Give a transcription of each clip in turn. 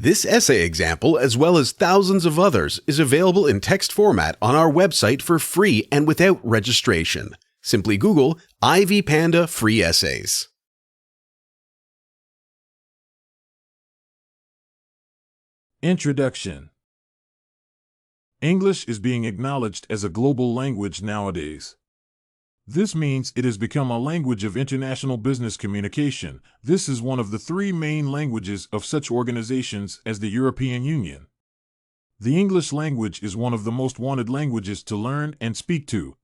This essay example, as well as thousands of others, is available in text format on our website for free and without registration. Simply Google Ivy Panda Free Essays. Introduction. English is being acknowledged as a global language nowadays. This means it has become a language of international business communication. This is one of the three main languages of such organizations as the European Union. The English language is one of the most wanted languages to learn and speak to.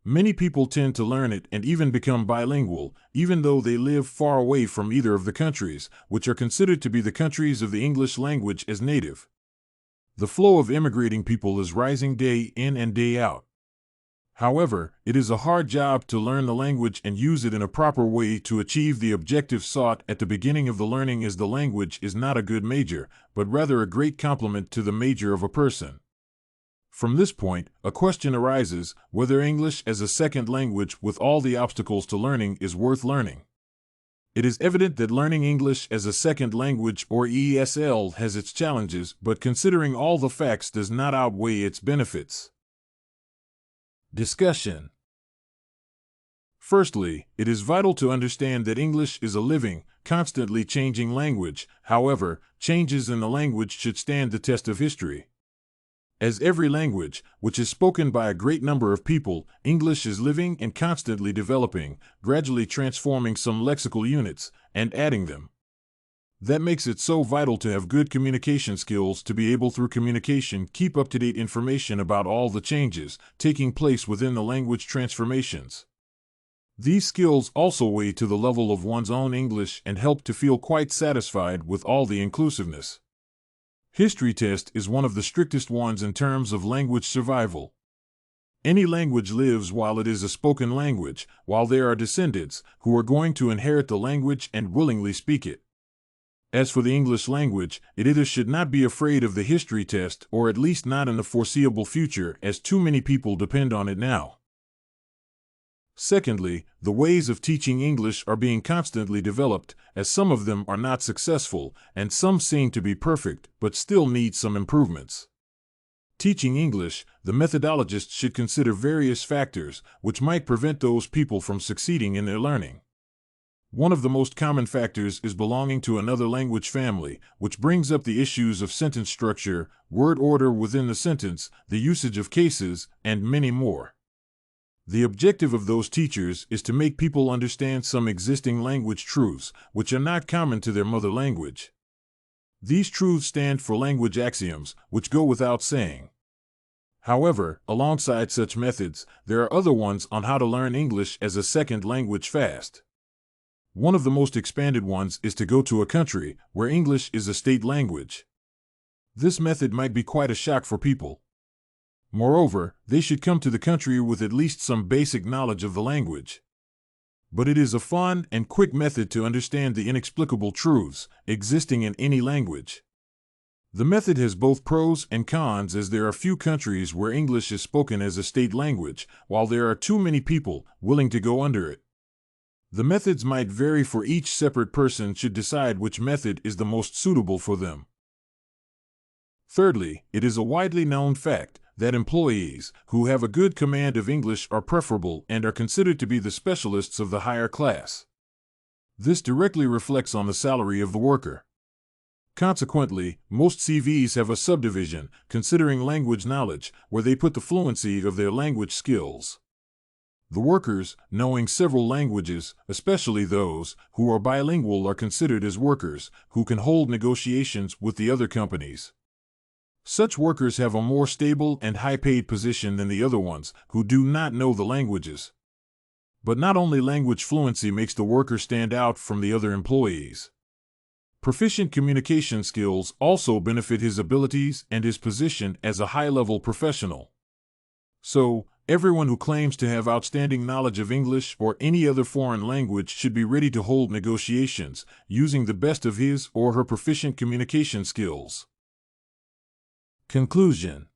Many people tend to learn it and even become bilingual, even though they live far away from either of the countries, which are considered to be the countries of the English language as native. The flow of immigrating people is rising day in and day out. However, it is a hard job to learn the language and use it in a proper way to achieve the objective sought at the beginning of the learning, as the language is not a good major, but rather a great complement to the major of a person. From this point, a question arises whether English as a second language with all the obstacles to learning is worth learning. It is evident that learning English as a second language, or ESL, has its challenges, but considering all the facts does not outweigh its benefits. Discussion. Firstly, it is vital to understand that English is a living, constantly changing language. However, changes in the language should stand the test of history. As every language, which is spoken by a great number of people, English is living and constantly developing, gradually transforming some lexical units and adding them. That makes it so vital to have good communication skills to be able, through communication, keep up-to-date information about all the changes taking place within the language transformations. These skills also weigh to the level of one's own English and help to feel quite satisfied with all the inclusiveness. History test is one of the strictest ones in terms of language survival. Any language lives while it is a spoken language, while there are descendants who are going to inherit the language and willingly speak it. As for the English language, it either should not be afraid of the history test, or at least not in the foreseeable future, as too many people depend on it now. Secondly, the ways of teaching English are being constantly developed, as some of them are not successful, and some seem to be perfect, but still need some improvements. Teaching English, the methodologists should consider various factors which might prevent those people from succeeding in their learning. One of the most common factors is belonging to another language family, which brings up the issues of sentence structure, word order within the sentence, the usage of cases, and many more. The objective of those teachers is to make people understand some existing language truths, which are not common to their mother language. These truths stand for language axioms, which go without saying. However, alongside such methods, there are other ones on how to learn English as a second language fast. One of the most expanded ones is to go to a country where English is a state language. This method might be quite a shock for people. Moreover, they should come to the country with at least some basic knowledge of the language. But it is a fun and quick method to understand the inexplicable truths existing in any language. The method has both pros and cons, as there are few countries where English is spoken as a state language, while there are too many people willing to go under it. The methods might vary, for each separate person should decide which method is the most suitable for them. Thirdly, it is a widely known fact that employees who have a good command of English are preferable and are considered to be the specialists of the higher class. This directly reflects on the salary of the worker. Consequently, most CVs have a subdivision, considering language knowledge, where they put the fluency of their language skills. The workers, knowing several languages, especially those who are bilingual, are considered as workers who can hold negotiations with the other companies. Such workers have a more stable and high-paid position than the other ones who do not know the languages. But not only language fluency makes the worker stand out from the other employees. Proficient communication skills also benefit his abilities and his position as a high-level professional. So, everyone who claims to have outstanding knowledge of English or any other foreign language should be ready to hold negotiations, using the best of his or her proficient communication skills. Conclusion.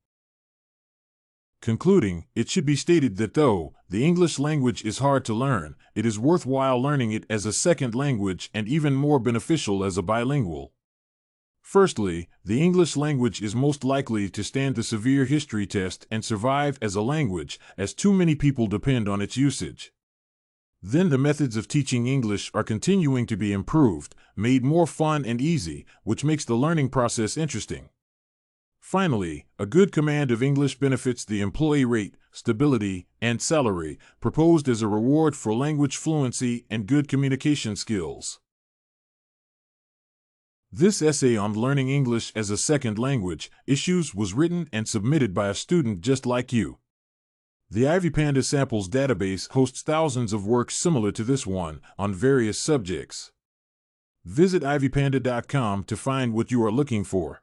Concluding, it should be stated that though the English language is hard to learn, it is worthwhile learning it as a second language and even more beneficial as a bilingual. Firstly, the English language is most likely to stand the severe history test and survive as a language, as too many people depend on its usage. Then the methods of teaching English are continuing to be improved, made more fun and easy, which makes the learning process interesting. Finally, a good command of English benefits the employee rate, stability, and salary, proposed as a reward for language fluency and good communication skills. This essay on learning English as a second language issues was written and submitted by a student just like you. The Ivy Panda Samples database hosts thousands of works similar to this one on various subjects. Visit ivypanda.com to find what you are looking for.